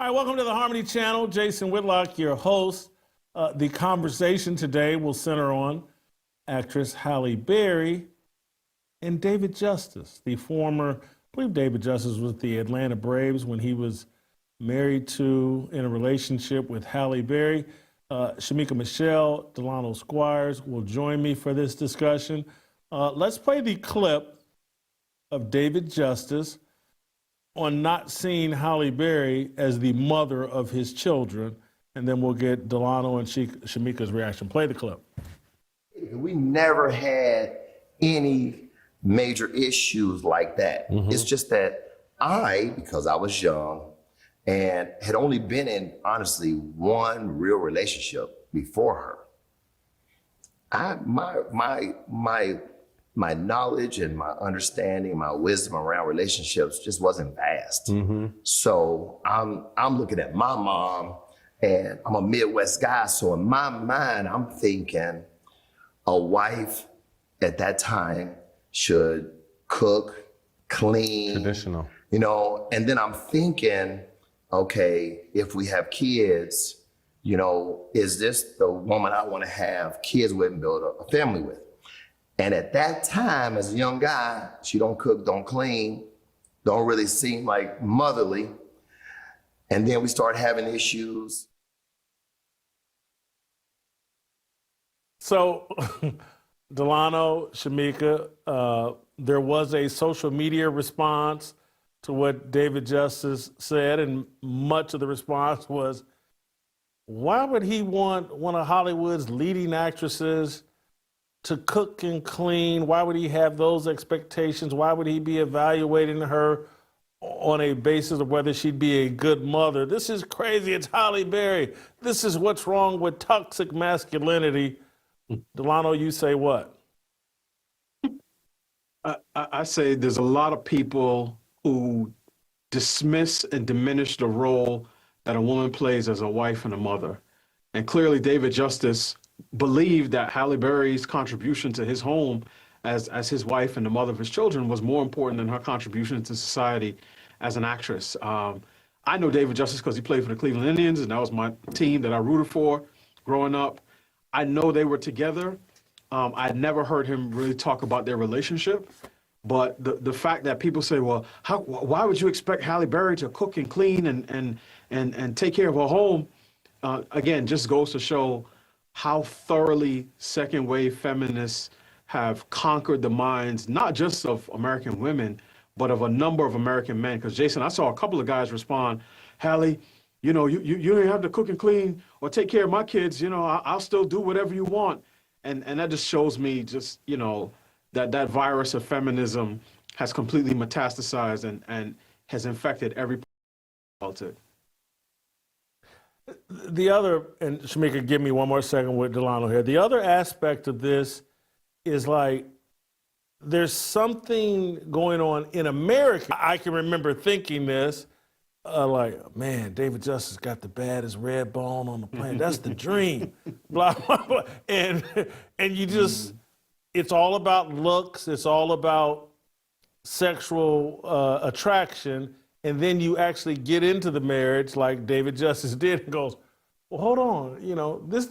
All right, welcome to the Harmony Channel. Jason Whitlock, your host. The conversation today will center on actress Halle Berry and David Justice, the former, I believe David Justice was with the Atlanta Braves when he was married to, in a relationship with Halle Berry. Shemeka Michelle, Delano Squires will join me for this discussion. Let's play the clip of David Justice on not seeing Halle Berry as the mother of his children, and then we'll get Delano and Shemeka's reaction. Play the clip. We never had any major issues like that. It's just that because I was young and had only been in, honestly, one real relationship before her, my knowledge and my understanding, my wisdom around relationships just wasn't vast. So I'm looking at my mom, and I'm a Midwest guy, so in my mind, I'm thinking a wife at that time should cook, clean. Traditional. You know, and then I'm thinking, okay, if we have kids, you know, is this the woman I want to have kids with and build a family with? And at that time, as a young guy, she don't cook, don't clean, don't really seem like motherly. And then we start having issues. So, Delano, Shemeka, there was a social media response to what David Justice said, and much of the response was, why would he want one of Hollywood's leading actresses to cook and clean? Why would he have those expectations? Why would he be evaluating her on a basis of whether she'd be a good mother? This is crazy. It's Halle Berry. This is what's wrong with toxic masculinity. Delano, you say what? I say there's a lot of people who dismiss and diminish the role that a woman plays as a wife and a mother. And clearly David Justice believed that Halle Berry's contribution to his home as his wife and the mother of his children was more important than her contribution to society as an actress. I know David Justice because he played for the Cleveland Indians, and that was my team that I rooted for growing up. I know they were together. I'd never heard him really talk about their relationship. But the fact that people say, well, why would you expect Halle Berry to cook and clean and take care of her home? Again, just goes to show how thoroughly second-wave feminists have conquered the minds, not just of American women, but of a number of American men. Because, Jason, I saw a couple of guys respond, Halle, you know, you don't have to cook and clean or take care of my kids. You know, I'll still do whatever you want. And that just shows me just, you know, that virus of feminism has completely metastasized and has infected every politics. The other, and Shemeka, give me one more second with Delano here. The other aspect of this is like, there's something going on in America. I can remember thinking this, like, man, David Justice got the baddest red bone on the planet. That's the dream. Blah, blah, blah. And you just, it's all about looks. It's all about sexual attraction. And then you actually get into the marriage like David Justice did and goes, well, hold on, you know, this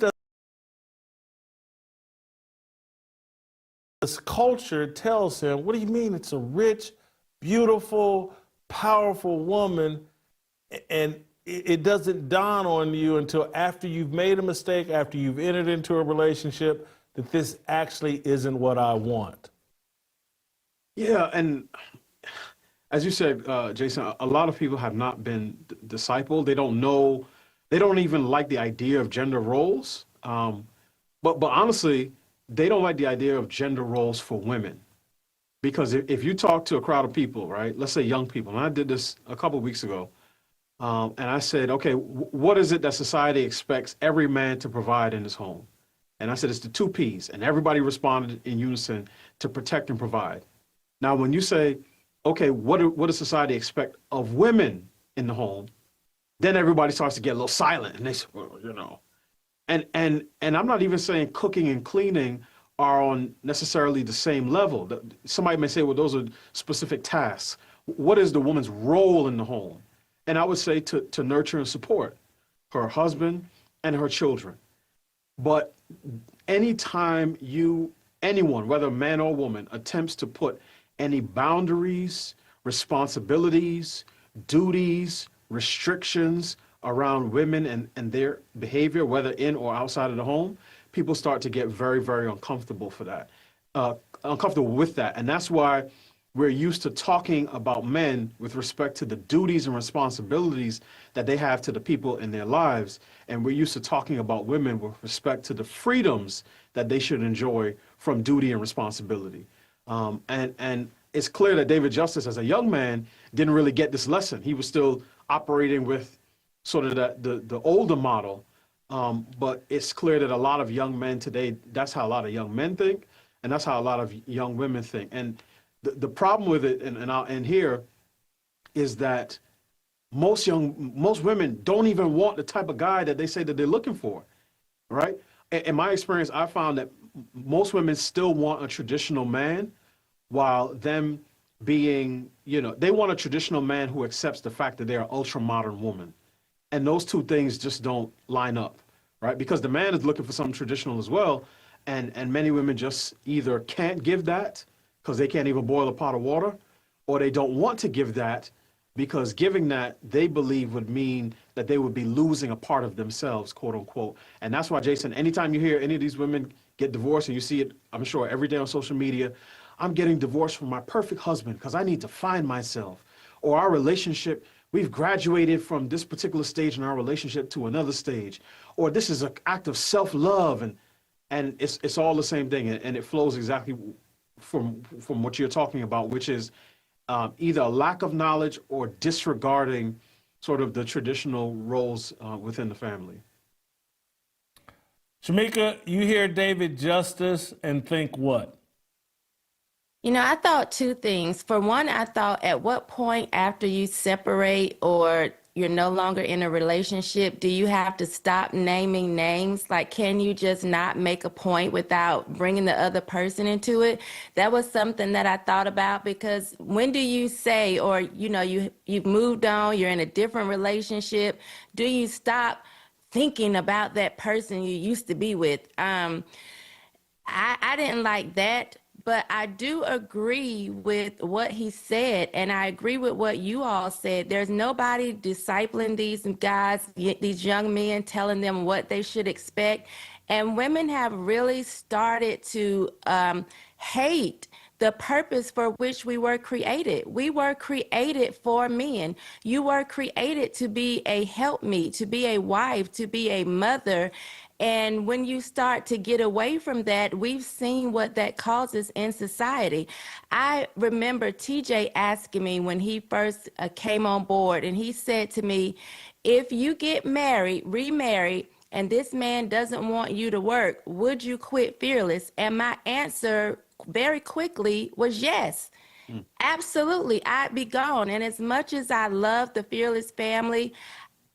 culture tells him, what do you mean it's a rich, beautiful, powerful woman? And it doesn't dawn on you until after you've made a mistake, after you've entered into a relationship, that this actually isn't what I want. Yeah, and as you said, Jason, a lot of people have not been discipled. They don't know, they don't even like the idea of gender roles. But honestly, they don't like the idea of gender roles for women. Because if you talk to a crowd of people, right, let's say young people, and I did this a couple of weeks ago, and I said, okay, what is it that society expects every man to provide in his home? And I said, it's the 2 Ps. And everybody responded in unison: to protect and provide. Now, when you say, okay, what does society expect of women in the home? Then everybody starts to get a little silent, and they say, well, you know. And I'm not even saying cooking and cleaning are on necessarily the same level. Somebody may say, well, those are specific tasks. What is the woman's role in the home? and I would say to nurture and support her husband and her children. But anytime anyone, whether man or woman, attempts to put any boundaries, responsibilities, duties, restrictions around women and their behavior, whether in or outside of the home, people start to get very, very uncomfortable uncomfortable with that. And that's why we're used to talking about men with respect to the duties and responsibilities that they have to the people in their lives. And we're used to talking about women with respect to the freedoms that they should enjoy from duty and responsibility. And it's clear that David Justice, as a young man, didn't really get this lesson. He was still operating with sort of the older model. But it's clear that a lot of young men today, that's how a lot of young men think, and that's how a lot of young women think. And the problem with it, and I'll end here, is that most women don't even want the type of guy that they say that they're looking for, right? In my experience, I found that most women still want a traditional man, while them being, they want a traditional man who accepts the fact that they're an ultra modern woman. And those two things just don't line up, right? Because the man is looking for something traditional as well. And many women just either can't give that because they can't even boil a pot of water, or they don't want to give that because giving that, they believe, would mean that they would be losing a part of themselves, quote unquote. And that's why, Jason, anytime you hear any of these women get divorced, and you see it, I'm sure, every day on social media, I'm getting divorced from my perfect husband because I need to find myself. Or our relationship, we've graduated from this particular stage in our relationship to another stage. Or this is an act of self-love, and it's all the same thing, and it flows exactly from what you're talking about, which is either a lack of knowledge or disregarding sort of the traditional roles within the family. Shemeka, you hear David Justice and think what? I thought two things. For one, I thought, at what point after you separate or you're no longer in a relationship, do you have to stop naming names? Like, can you just not make a point without bringing the other person into it? That was something that I thought about, because when do you say, or, you've moved on, you're in a different relationship, do you stop thinking about that person you used to be with? I didn't like that. But I do agree with what he said, and I agree with what you all said. There's nobody discipling these guys, these young men, telling them what they should expect. And women have really started to hate the purpose for which we were created. We were created for men. You were created to be a helpmeet, to be a wife, to be a mother. And when you start to get away from that, we've seen what that causes in society. I remember TJ asking me when he first came on board, and he said to me, if you get married, remarried, and this man doesn't want you to work, would you quit Fearless? And my answer very quickly was yes. Absolutely, I'd be gone. And as much as I love the Fearless family,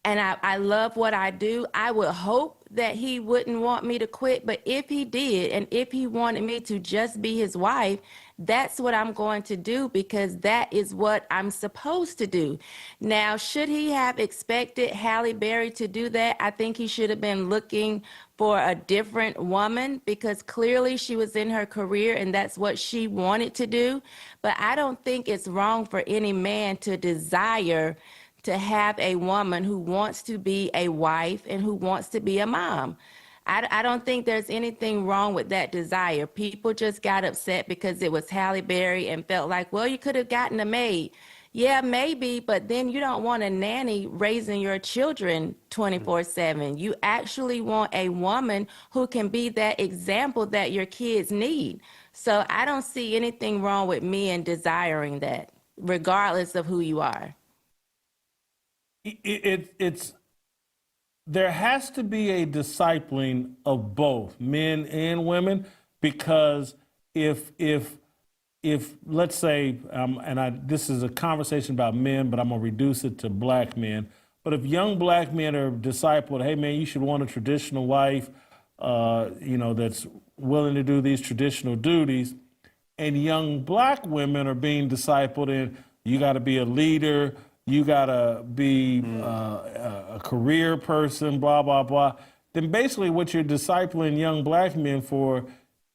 and I love what I do, I would hope that he wouldn't want me to quit. But if he did, and if he wanted me to just be his wife, that's what I'm going to do, because that is what I'm supposed to do. Now, should he have expected Halle Berry to do that? I think he should have been looking for a different woman, because clearly she was in her career and that's what she wanted to do. But I don't think it's wrong for any man to desire to have a woman who wants to be a wife and who wants to be a mom. I don't think there's anything wrong with that desire. People just got upset because it was Halle Berry and felt like, well, you could have gotten a maid. Yeah, maybe, but then you don't want a nanny raising your children 24/7. You actually want a woman who can be that example that your kids need. So I don't see anything wrong with men desiring that, regardless of who you are. It's there has to be a discipling of both men and women, because if let's say, this is a conversation about men, but I'm gonna reduce it to black men. But if young black men are discipled, hey man, you should want a traditional wife, that's willing to do these traditional duties, and young black women are being discipled in, you got to be a leader, you gotta be a career person, blah, blah, blah, then basically what you're discipling young black men for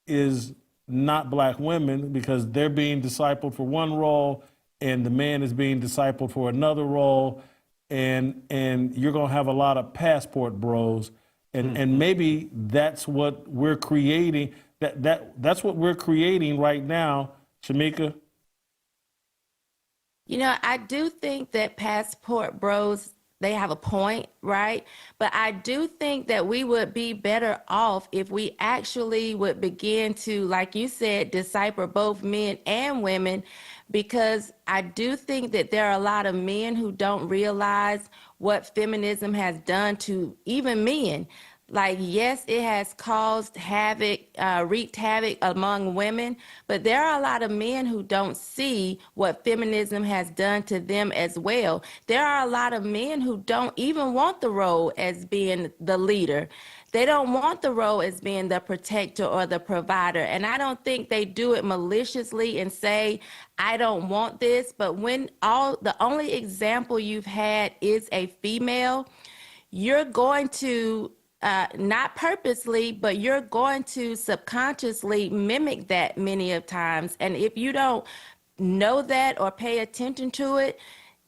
is not black women, because they're being discipled for one role and the man is being discipled for another role. And you're gonna have a lot of passport bros. And maybe that's what we're creating. That's what we're creating right now, Shemeka. You know, I do think that passport bros, they have a point, right? But I do think that we would be better off if we actually would begin to, like you said, disciple both men and women, because I do think that there are a lot of men who don't realize what feminism has done to even men. Like, yes, it has caused havoc, wreaked havoc among women, but there are a lot of men who don't see what feminism has done to them as well. There are a lot of men who don't even want the role as being the leader. They don't want the role as being the protector or the provider. And I don't think they do it maliciously and say, I don't want this. But when the only example you've had is a female, you're going to not purposely, but you're going to subconsciously mimic that many of times. And if you don't know that or pay attention to it,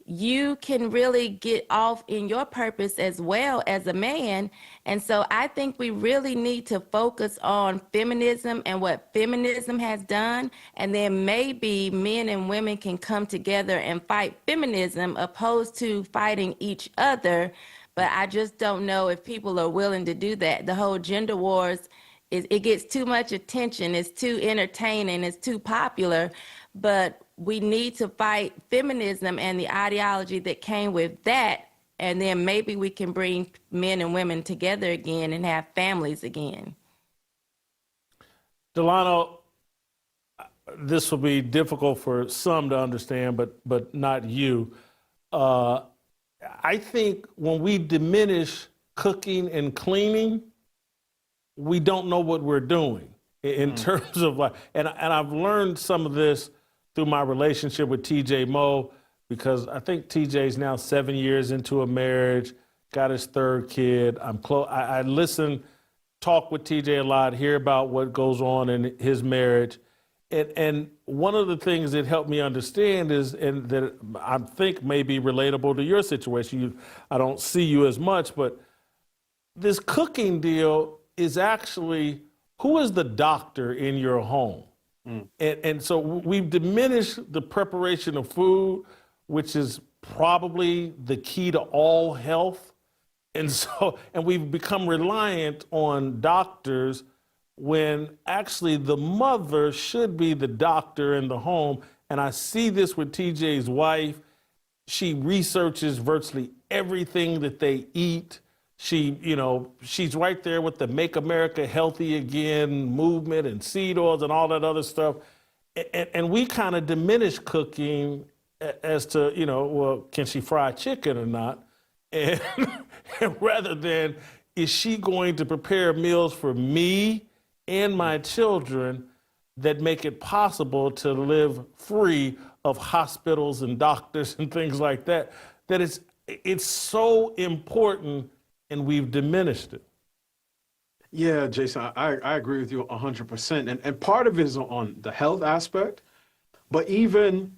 you can really get off in your purpose as well as a man. And so I think we really need to focus on feminism and what feminism has done. And then maybe men and women can come together and fight feminism opposed to fighting each other. But I just don't know if people are willing to do that. The whole gender wars, it gets too much attention. It's too entertaining. It's too popular. But we need to fight feminism and the ideology that came with that. And then maybe we can bring men and women together again and have families again. Delano, this will be difficult for some to understand, but not you. I think when we diminish cooking and cleaning, we don't know what we're doing in terms of like, and I've learned some of this through my relationship with TJ Moe, because I think TJ's now 7 years into a marriage, got his third kid. I'm close. I listen, talk with TJ a lot, hear about what goes on in his marriage. And one of the things that helped me understand is, and that I think may be relatable to your situation, I don't see you as much, but this cooking deal is actually, who is the doctor in your home? And so we've diminished the preparation of food, which is probably the key to all health. And so, and we've become reliant on doctors when actually the mother should be the doctor in the home. And I see this with TJ's wife. She researches virtually everything that they eat. She, she's right there with the Make America Healthy Again movement and seed oils and all that other stuff. And we kind of diminish cooking as to, well, can she fry chicken or not? And rather than, is she going to prepare meals for me and my children that make it possible to live free of hospitals and doctors and things like that, that it's so important, and we've diminished it. Yeah, Jason, I agree with you 100%. And part of it is on the health aspect, but even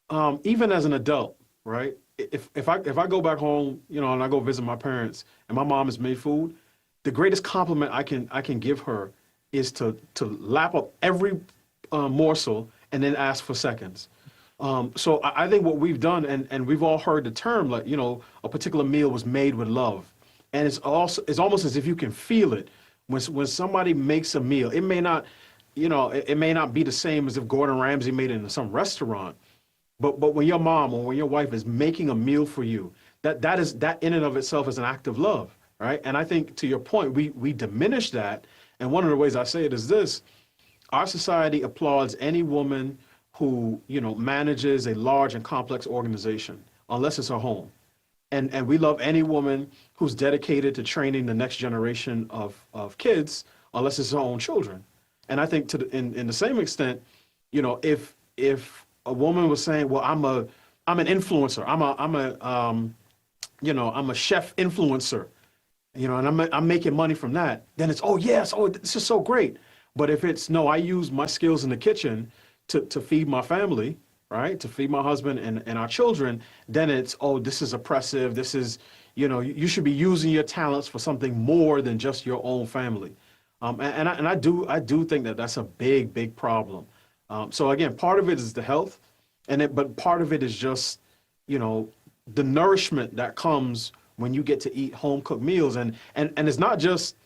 as an adult, right? If I go back home, and I go visit my parents and my mom has made food, the greatest compliment I can give her is to lap up every morsel and then ask for seconds. So I think what we've done, and we've all heard the term, like, a particular meal was made with love. And it's almost as if you can feel it when somebody makes a meal. It may not, it may not be the same as if Gordon Ramsay made it in some restaurant, but when your mom or when your wife is making a meal for you, that in and of itself is an act of love, right? And I think, to your point, we diminish that. And one of the ways I say it is this: our society applauds any woman who, manages a large and complex organization, unless it's her home. And we love any woman who's dedicated to training the next generation of kids, unless it's her own children. And I think in the same extent, if a woman was saying, well, I'm I'm an influencer. I'm a chef influencer, and I'm making money from that. Then it's, oh yes, oh, this is so great. But if it's, no, I use my skills in the kitchen to feed my family, right? To feed my husband and our children, then it's, oh, this is oppressive. This is, you should be using your talents for something more than just your own family. I do think that that's a big, big problem. So again, part of it is the health, but part of it is just, the nourishment that comes when you get to eat home cooked meals, and it's not just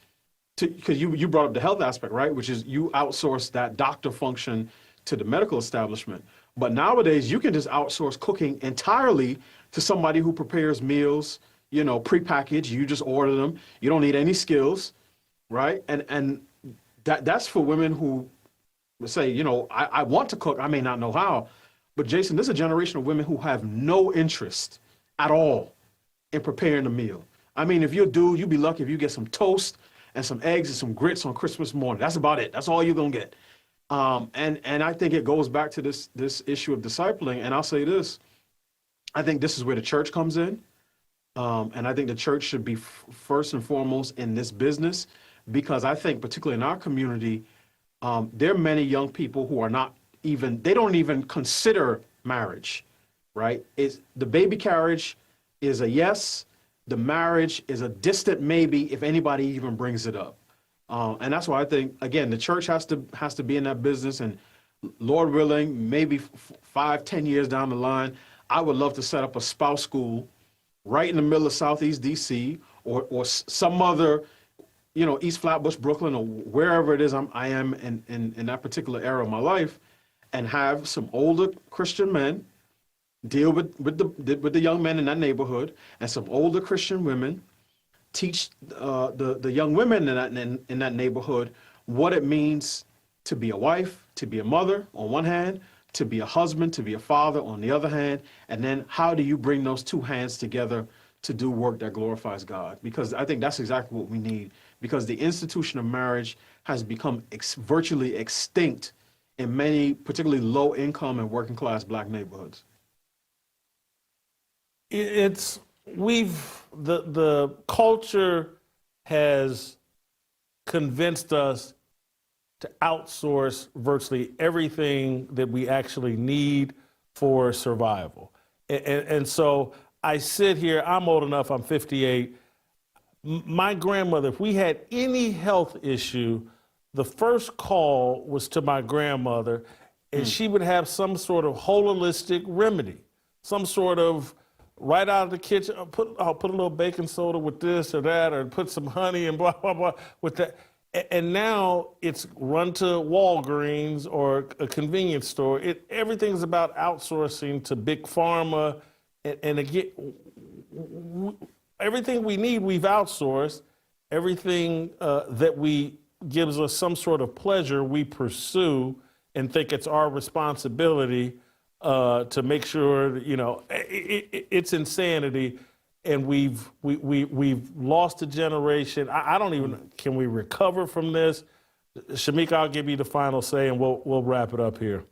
because you brought up the health aspect, right? Which is you outsource that doctor function to the medical establishment. But nowadays you can just outsource cooking entirely to somebody who prepares meals, prepackaged. You just order them. You don't need any skills, right? And that's for women who say, I want to cook. I may not know how, but Jason, there's a generation of women who have no interest at all in preparing a meal. I mean, if you're a dude, you'd be lucky if you get some toast and some eggs and some grits on Christmas morning. That's about it. That's all you're gonna get. And I think it goes back to this issue of discipling. And I'll say this, I think this is where the church comes in. And I think the church should be first and foremost in this business, because I think particularly in our community, there are many young people who are they don't even consider marriage, right? The baby carriage is a yes. The marriage is a distant maybe if anybody even brings it up. And that's why I think, again, the church has to be in that business. And Lord willing, maybe 5-10 years down the line, I would love to set up a spouse school right in the middle of Southeast DC or some other, East Flatbush, Brooklyn, or wherever it is I am in that particular era of my life, and have some older Christian men deal with the young men in that neighborhood, and some older Christian women teach the young women in that neighborhood what it means to be a wife, to be a mother on one hand, to be a husband, to be a father on the other hand, and then how do you bring those two hands together to do work that glorifies God? Because I think that's exactly what we need, because the institution of marriage has become virtually extinct in many, particularly low income and working class Black neighborhoods. The culture has convinced us to outsource virtually everything that we actually need for survival. And so I sit here, I'm old enough, I'm 58. My grandmother, if we had any health issue, the first call was to my grandmother, and she would have some sort of holistic remedy, some sort of right out of the kitchen, I'll put a little baking soda with this or that, or put some honey and blah, blah, blah with that. And now it's run to Walgreens or a convenience store. Everything's about outsourcing to big pharma. And again, everything we need, we've outsourced. Everything that gives us some sort of pleasure, we pursue and think it's our responsibility to make sure, it's insanity. And we've lost a generation. I don't even, can we recover from this? Shemeka, I'll give you the final say and we'll wrap it up here.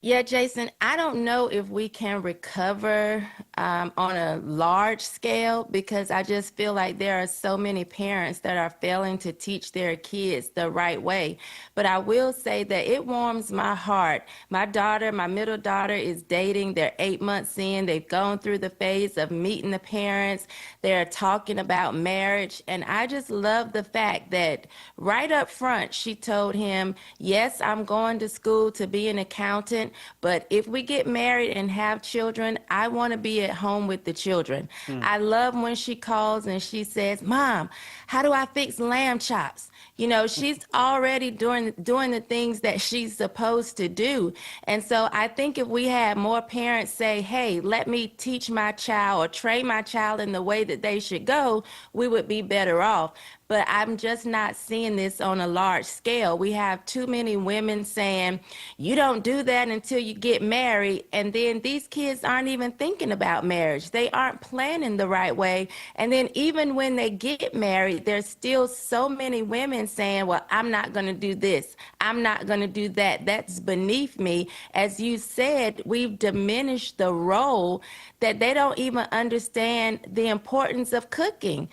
Yeah, Jason, I don't know if we can recover on a large scale, because I just feel like there are so many parents that are failing to teach their kids the right way. But I will say that it warms my heart. My middle daughter is dating. They're 8 months in. They've gone through the phase of meeting the parents. They're talking about marriage. And I just love the fact that right up front, she told him, yes, I'm going to school to be an accountant, but if we get married and have children, I want to be at home with the children. I love when she calls and she says, Mom, how do I fix lamb chops? She's already doing the things that she's supposed to do. And so I think if we had more parents say, hey, let me teach my child or train my child in the way that they should go, we would be better off. but I'm just not seeing this on a large scale. We have too many women saying, you don't do that until you get married. And then these kids aren't even thinking about marriage. They aren't planning the right way. And then even when they get married, there's still so many women saying, well, I'm not going to do this. I'm not going to do that. That's beneath me. As you said, we've diminished the role that they don't even understand the importance of cooking.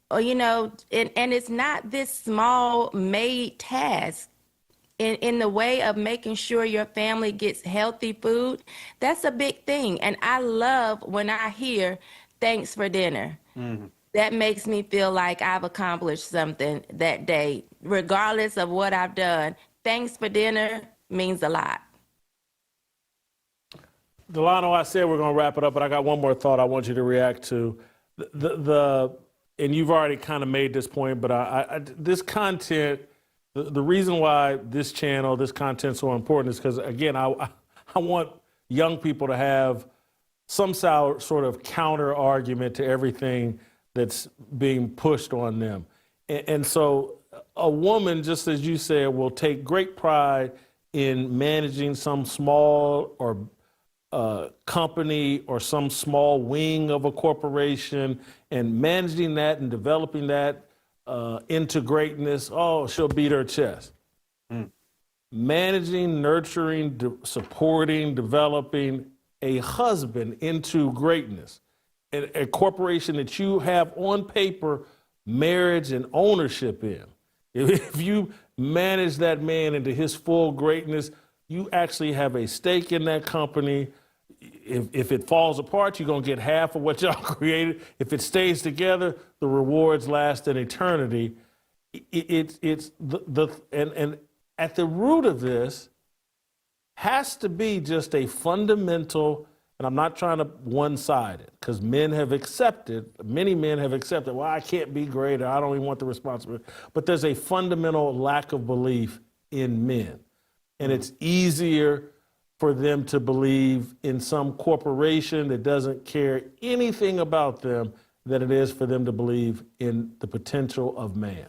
Or, and it's not this small made task. In the way of making sure your family gets healthy food, that's a big thing. And I love when I hear thanks for dinner. That makes me feel like I've accomplished something that day, regardless of what I've done. Thanks for dinner means a lot. Delano, I said we're going to wrap it up, but I got one more thought I want you to react to. And you've already kind of made this point, but this content, the reason why this channel, this content is so important is because, again, I want young people to have some sort of counter argument to everything that's being pushed on them. And so a woman, just as you said, will take great pride in managing some small or company or some small wing of a corporation and managing that and developing that into greatness. Oh, she'll beat her chest. Managing, nurturing, supporting, developing a husband into greatness, a corporation that you have on paper marriage and ownership in. If you manage that man into his full greatness, you actually have a stake in that company. If it falls apart, you're going to get half of what y'all created. If it stays together, the rewards last an eternity. And at the root of this has to be just a fundamental, and I'm not trying to one-side it, because many men have accepted, well, I can't be greater, I don't even want the responsibility. But there's a fundamental lack of belief in men. And it's easier for them to believe in some corporation that doesn't care anything about them than it is for them to believe in the potential of man.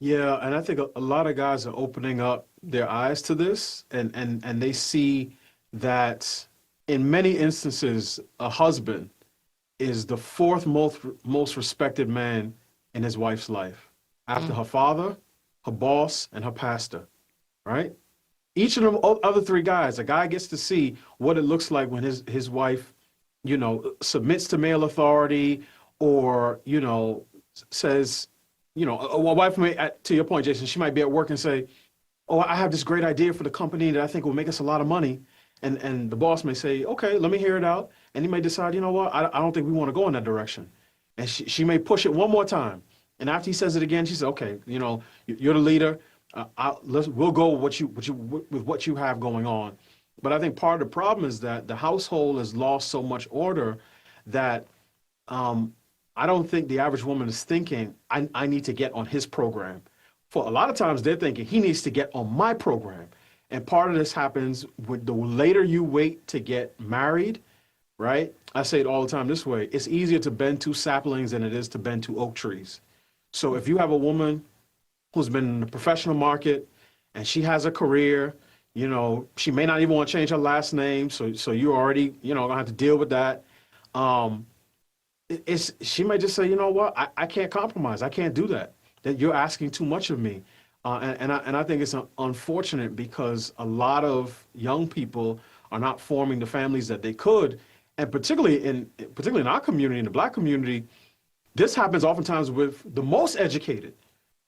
Yeah, and I think a lot of guys are opening up their eyes to this, and they see that in many instances, a husband is the fourth most respected man in his wife's life, after her father, her boss, and her pastor, right? Each of them other three guys, a guy gets to see what it looks like when his wife, submits to male authority, or, says, a wife may, to your point, Jason, she might be at work and say, oh, I have this great idea for the company that I think will make us a lot of money. And the boss may say, okay, let me hear it out. And he may decide, you know what, I don't think we want to go in that direction. And she may push it one more time. And after he says it again, she says, okay, you're the leader. We'll go with what you have going on. But I think part of the problem is that the household has lost so much order that I don't think the average woman is thinking, I need to get on his program. For a lot of times they're thinking, he needs to get on my program. And part of this happens with the later you wait to get married, right? I say it all the time this way, it's easier to bend two saplings than it is to bend two oak trees. So if you have a woman who's been in the professional market and she has a career, she may not even want to change her last name. So you already, gonna have to deal with that. She may just say, you know what, I can't compromise. I can't do that. That you're asking too much of me. And I think it's unfortunate because a lot of young people are not forming the families that they could. And particularly in our community, in the Black community, this happens oftentimes with the most educated,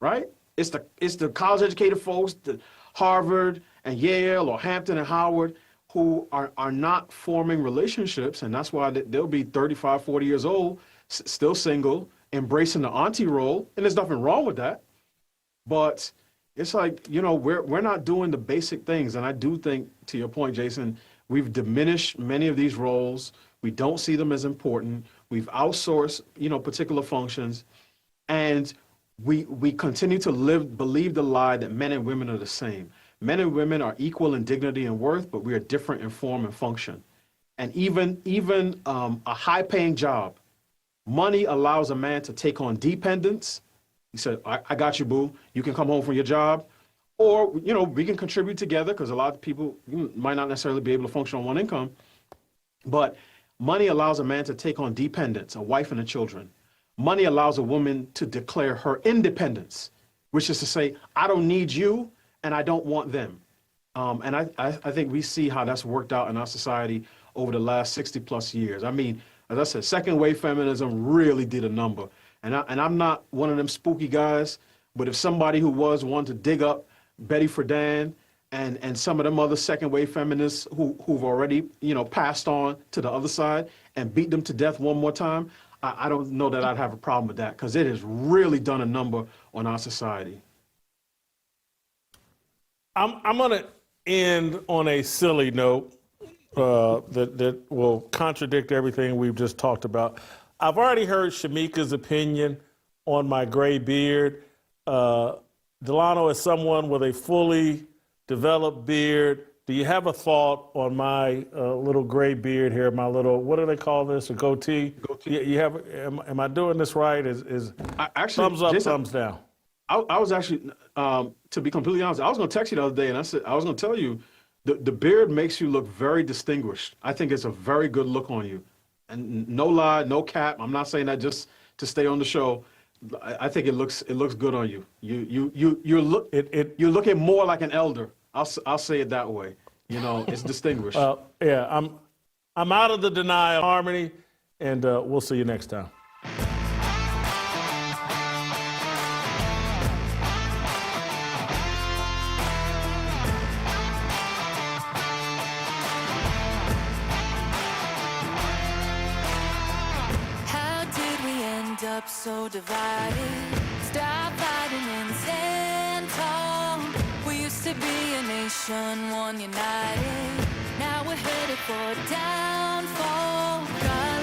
right? It's the college educated folks, the Harvard and Yale or Hampton and Howard, who are not forming relationships. And that's why they'll be 35, 40 years old, still single, embracing the auntie role. And there's nothing wrong with that. But it's like, we're not doing the basic things. And I do think, to your point, Jason, we've diminished many of these roles. We don't see them as important. We've outsourced, particular functions. And we continue to believe the lie that men and women are the same. Men and women are equal in dignity and worth, but we are different in form and function. And even a high-paying job, money allows a man to take on dependence He said, I got you, boo. You can come home from your job, or, we can contribute together, because a lot of people might not necessarily be able to function on one income. But money allows a man to take on dependence, a wife and the children. Money allows a woman to declare her independence, which is to say, I don't need you and I don't want them. And I think we see how that's worked out in our society over the last 60 plus years. I mean, as I said, second wave feminism really did a number. And I'm not one of them spooky guys, but if somebody who was one to dig up Betty Friedan and some of them other second wave feminists who've already, passed on to the other side and beat them to death one more time, I don't know that I'd have a problem with that, because it has really done a number on our society. I'm going to end on a silly note that will contradict everything we've just talked about. I've already heard Shemeka's opinion on my gray beard. Delano, is someone with a fully developed beard, do you have a thought on my little gray beard here, my little, what do they call this, a goatee? Goatee. You have, am I doing this right? Actually, thumbs up, Jason, thumbs down? I was actually, to be completely honest, I was going to text you the other day, and I said, I was going to tell you, the beard makes you look very distinguished. I think it's a very good look on you. And no lie, no cap. I'm not saying that just to stay on the show. I think it looks good on you. You're looking more like an elder. I'll say it that way. It's distinguished. Well, yeah, I'm out of the denial, Harmony, and we'll see you next time. Up so divided, stop fighting and stand tall. We used to be a nation, one united. Now we're headed for downfall. God